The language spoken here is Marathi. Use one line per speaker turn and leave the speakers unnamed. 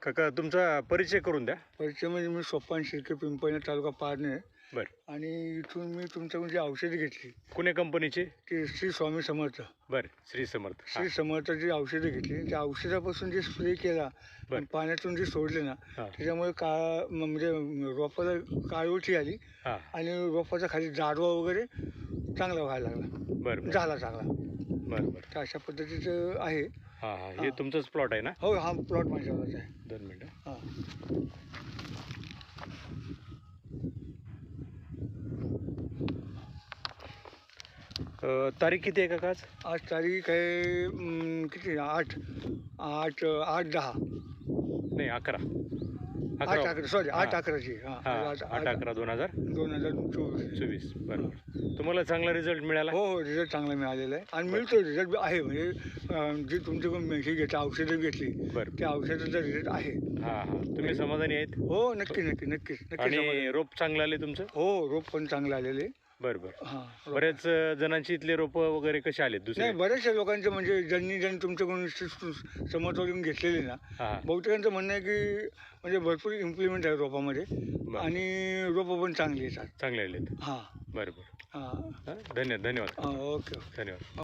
काका तुमचा परिचय करून द्या.
परिचय म्हणजे मी सोपान शिर्के, पिंपळणे, तालुका पारनेर.
बरं.
आणि इथून मी तुमच्याकडून जी औषधं घेतली
कोण्या कंपनीचे?
ती श्री स्वामी समर्थ.
बरं. श्री समर्थ.
श्री समर्थाची औषधं घेतली. त्या औषधापासून जे स्प्रे केला
बरं.
पाण्यातून जे सोडले ना
हां.
त्याच्यामुळे म्हणजे रोपाला काळोठी आली
हां.
आणि रोपाचा खाली जाडवा वगैरे चांगला व्हायला लागला.
बरं.
झाला चांगला.
बरं बरं.
तर अशा पद्धतीचं आहे.
हां हां. हे तुमचंच प्लॉट आहे ना?
हो, हा प्लॉट माझ्यावरच आहे.
2 मिनटं.
हां.
तारीख किती आहे काका आज?
आज तारीख आहे किती 8/10.
नाही 11.
8/11 सॉरी 8/11ची.
हां 8/11/2024.
2024.
बरोबर. तुम्हाला चांगला रिझल्ट मिळाला?
हो हो, रिझल्ट चांगला मिळालेला आहे आणि मिळतो रिझल्ट आहे. म्हणजे जी तुमच्याकडून ही घेतली औषधं घेतली
बरं.
त्या औषधाचा रिझल्ट आहे.
हां हां. तुम्ही समाधानी आहेत?
हो, नक्कीच
आणि रोप चांगलं आले तुमचं?
हो, रोप पण चांगलं आलेले.
बरं बरं.
हां.
बऱ्याच जणांची इथले रोपं वगैरे कसे आले दुसरे?
नाही, बऱ्याचशा लोकांचं म्हणजे ज्यांनी तुमच्याकडून समर्थन घेतलेले ना
हां.
बहुतेकांचं म्हणणं आहे की म्हणजे भरपूर इम्प्लिमेंट आहे रोपामध्ये आणि रोपं पण चांगली येतात.
चांगले आलेत.
हां
बरं बरं.
हां.
धन्यवाद.
ओके.
धन्यवाद.